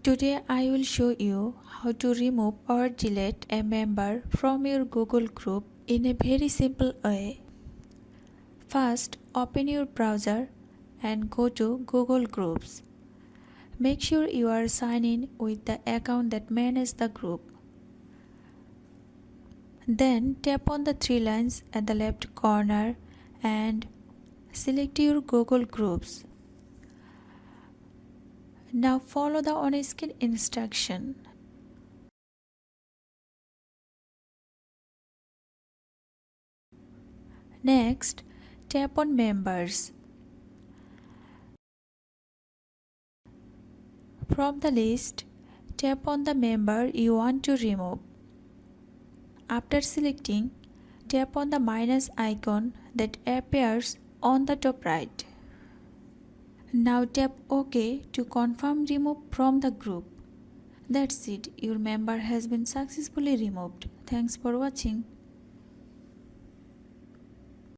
Today I will show you how to remove or delete a member from your Google group in a very simple way. First, open your browser and go to Google Groups. Make sure you are signed in with the account that manages the group. Then tap on the three lines at the left corner and select your Google Groups. Now follow the on-screen instruction. Next, tap on Members. From the list, tap on the member you want to remove. After selecting, tap on the minus icon that appears on the top right. Now tap OK to confirm remove from the group. That's it, your member has been successfully removed. Thanks for watching.